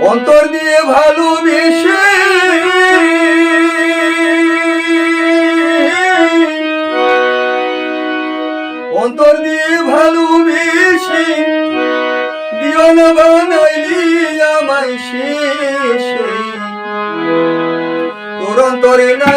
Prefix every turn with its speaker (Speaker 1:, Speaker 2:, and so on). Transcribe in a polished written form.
Speaker 1: অন্তর দিয়ে ভালোবেসে অন্তর দিয়ে ভালোবেসে দিওয়ানা বানাইলি আমায় শেষে তোর অন্তরে না